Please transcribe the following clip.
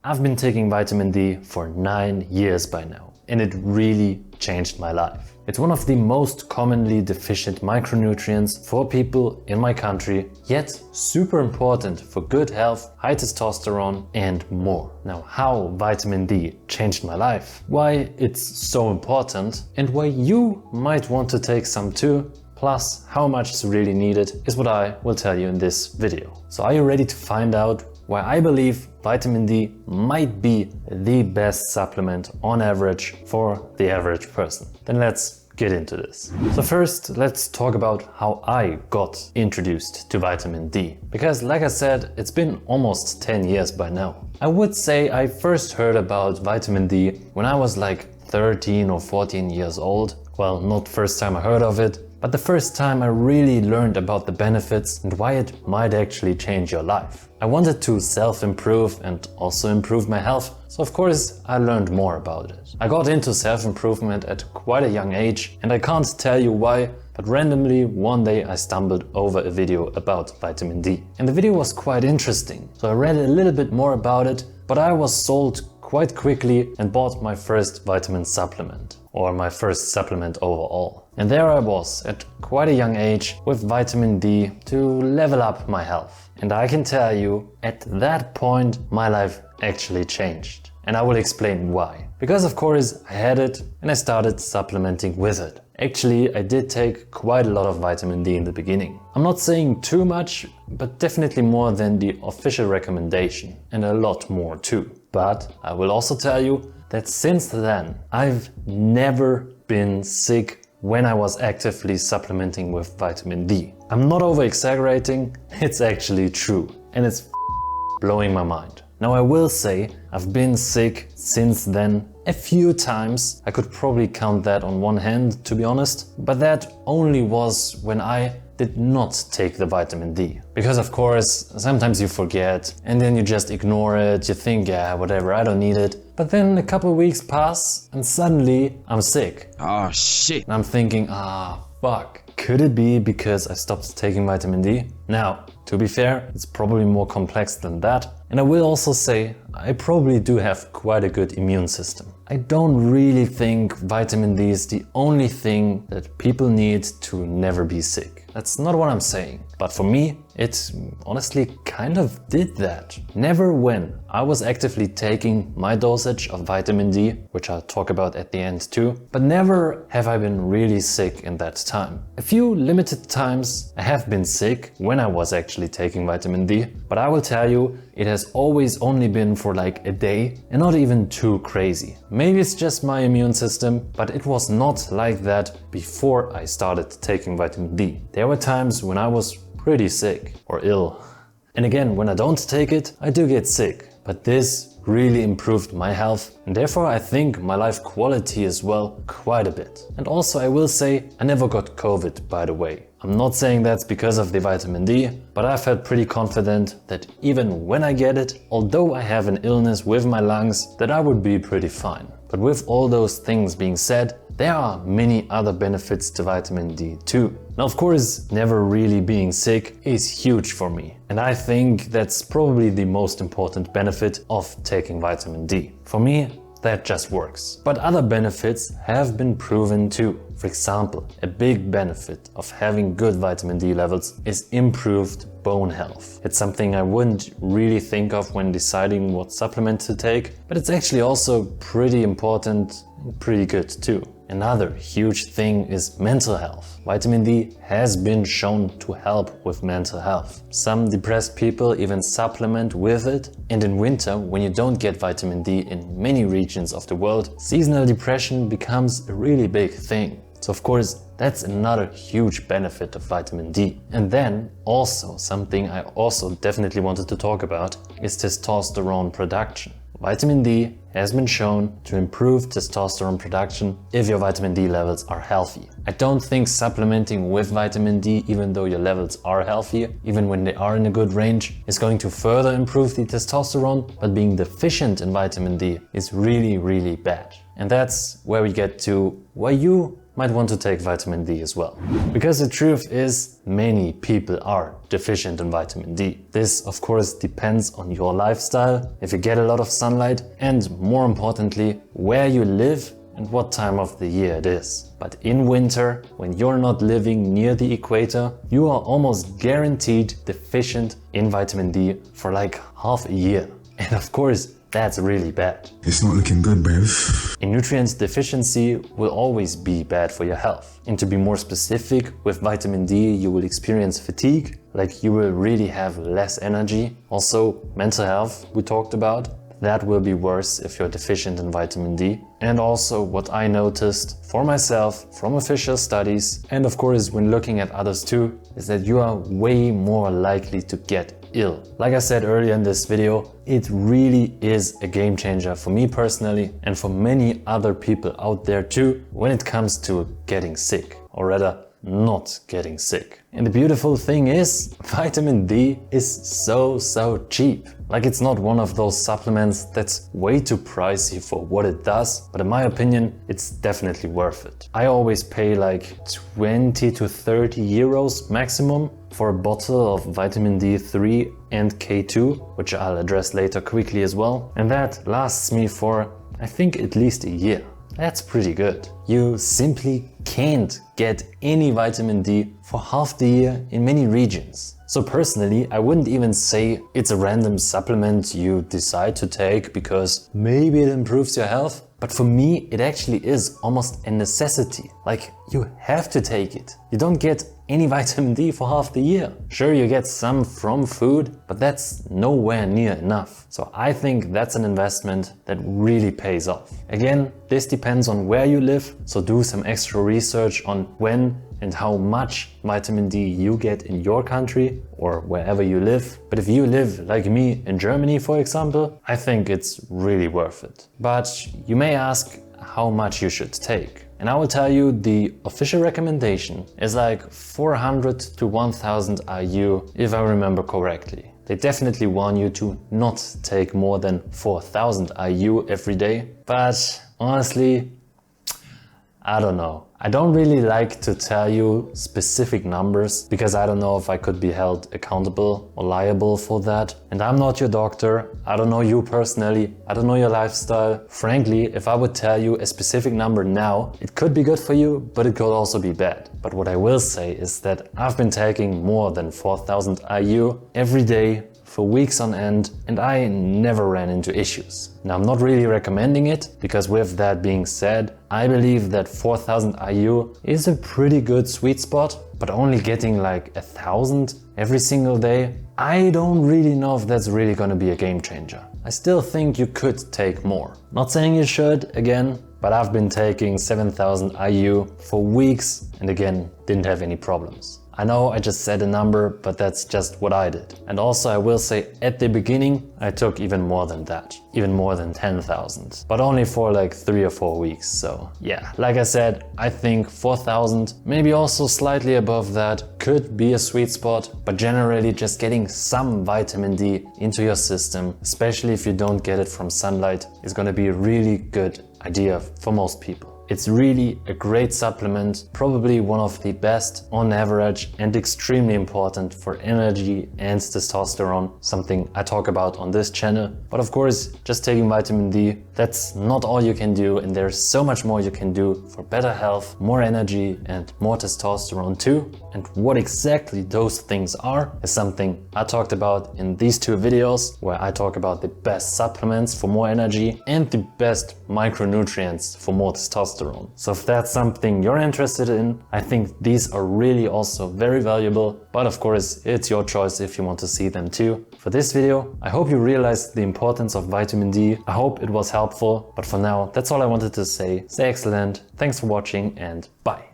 I've been taking vitamin D for 9 years by now, and it really changed my life. It's one of the most commonly deficient micronutrients for people in my country, yet super important for good health, high testosterone and more. Now, how vitamin D changed my life, why it's so important, and why you might want to take some too, plus how much is really needed, is what I will tell you in this video. So are you ready to find out why I believe vitamin D might be the best supplement on average for the average person? Then let's get into this. So first, let's talk about how I got introduced to vitamin D. Because like I said, it's been almost 10 years by now. I would say I first heard about vitamin D when I was like 13 or 14 years old. Well, not first time I heard of it, but the first time I really learned about the benefits and why it might actually change your life. I wanted to self-improve and also improve my health, so of course I learned more about it. I got into self-improvement at quite a young age, and I can't tell you why, but randomly one day I stumbled over a video about vitamin D. And the video was quite interesting, so I read a little bit more about it, but I was sold quite quickly and bought my first vitamin supplement, or my first supplement overall. And there I was at quite a young age with vitamin D to level up my health. And I can tell you, at that point my life actually changed. And I will explain why. Because of course I had it and I started supplementing with it. Actually, I did take quite a lot of vitamin D in the beginning. I'm not saying too much, but definitely more than the official recommendation, and a lot more too. But I will also tell you that since then I've never been sick when I was actively supplementing with vitamin D. I'm not over exaggerating, it's actually true, and it's blowing my mind. Now I will say I've been sick since then a few times. I could probably count that on one hand, to be honest, but that only was when I did not take the vitamin D. Because of course, sometimes you forget and then you just ignore it, you think, yeah, whatever, I don't need it. But then a couple weeks pass and suddenly I'm sick. Oh shit. And I'm thinking, fuck. Could it be because I stopped taking vitamin D? Now, to be fair, it's probably more complex than that. And I will also say, I probably do have quite a good immune system. I don't really think vitamin D is the only thing that people need to never be sick. That's not what I'm saying. But for me, it honestly kind of did that. Never when I was actively taking my dosage of vitamin D, which I'll talk about at the end too, but never have I been really sick in that time. A few limited times I have been sick when I was actually taking vitamin D, but I will tell you, it has always only been for like a day and not even too crazy. Maybe it's just my immune system, but it was not like that before I started taking vitamin D. There were times when I was pretty sick or ill. And again, when I don't take it, I do get sick. But this really improved my health, and therefore I think my life quality as well quite a bit. And also I will say, I never got COVID, by the way. I'm not saying that's because of the vitamin D, but I felt pretty confident that even when I get it, although I have an illness with my lungs, that I would be pretty fine. But with all those things being said, there are many other benefits to vitamin D too. Now of course, never really being sick is huge for me. And I think that's probably the most important benefit of taking vitamin D. For me, that just works. But other benefits have been proven too. For example, a big benefit of having good vitamin D levels is improved bone health. It's something I wouldn't really think of when deciding what supplement to take, but it's actually also pretty important and pretty good too. Another huge thing is mental health. Vitamin D has been shown to help with mental health. Some depressed people even supplement with it, and in winter, when you don't get vitamin D in many regions of the world, seasonal depression becomes a really big thing. So of course, that's another huge benefit of vitamin D. And then also something I also definitely wanted to talk about is testosterone production. Vitamin D has been shown to improve testosterone production if your vitamin D levels are healthy. I don't think supplementing with vitamin D, even though your levels are healthy, even when they are in a good range, is going to further improve the testosterone, but being deficient in vitamin D is really, really bad. And that's where we get to why you might want to take vitamin D as well. Because the truth is, many people are deficient in vitamin D. This of course depends on your lifestyle, if you get a lot of sunlight, and more importantly, where you live and what time of the year it is. But in winter, when you're not living near the equator, you are almost guaranteed deficient in vitamin D for like half a year. And of course, that's really bad. It's not looking good, bruv. A nutrient deficiency will always be bad for your health. And to be more specific, with vitamin D you will experience fatigue, like you will really have less energy. Also, mental health we talked about. That will be worse if you're deficient in vitamin D. And also what I noticed for myself from official studies, and of course when looking at others too, is that you are way more likely to get ill. Like I said earlier in this video, it really is a game changer for me personally and for many other people out there too when it comes to getting sick, or rather not getting sick. And the beautiful thing is, vitamin D is so cheap. Like, it's not one of those supplements that's way too pricey for what it does, but in my opinion, it's definitely worth it. I always pay like 20 to 30 euros maximum for a bottle of vitamin D3 and K2, which I'll address later quickly as well. And that lasts me for, I think, at least a year. That's pretty good. You simply can't get any vitamin D for half the year in many regions. So personally, I wouldn't even say it's a random supplement you decide to take because maybe it improves your health. But for me, it actually is almost a necessity. Like, you have to take it. You don't get any vitamin D for half the year. Sure, you get some from food, but that's nowhere near enough. So I think that's an investment that really pays off. Again, this depends on where you live, so do some extra research on when and how much vitamin D you get in your country or wherever you live. But if you live like me in Germany, for example, I think it's really worth it. But you may ask how much you should take. And I will tell you, the official recommendation is like 400 to 1000 IU, if I remember correctly. They definitely warn you to not take more than 4000 IU every day. But honestly, I don't know. I don't really like to tell you specific numbers because I don't know if I could be held accountable or liable for that. And I'm not your doctor. I don't know you personally. I don't know your lifestyle. Frankly, if I would tell you a specific number now, it could be good for you, but it could also be bad. But what I will say is that I've been taking more than 4000 IU every day for weeks on end, and I never ran into issues. Now, I'm not really recommending it, because with that being said, I believe that 4000 IU is a pretty good sweet spot, but only getting like 1000 every single day, I don't really know if that's really gonna be a game changer. I still think you could take more. Not saying you should, again, but I've been taking 7000 IU for weeks and again, didn't have any problems. I know I just said a number, but that's just what I did. And also I will say, at the beginning, I took even more than that. Even more than 10,000. But only for like 3 or 4 weeks, so yeah. Like I said, I think 4000, maybe also slightly above that, could be a sweet spot. But generally just getting some vitamin D into your system, especially if you don't get it from sunlight, is gonna be a really good idea for most people. It's really a great supplement, probably one of the best on average and extremely important for energy and testosterone, something I talk about on this channel. But of course, just taking vitamin D, that's not all you can do, and there's so much more you can do for better health, more energy and more testosterone too. And what exactly those things are is something I talked about in these 2 videos, where I talk about the best supplements for more energy and the best micronutrients for more testosterone. So if that's something you're interested in, I think these are really also very valuable, but of course it's your choice if you want to see them too. For this video, I hope you realized the importance of vitamin D. I hope it was helpful, but for now, that's all I wanted to say. Stay excellent, thanks for watching and bye.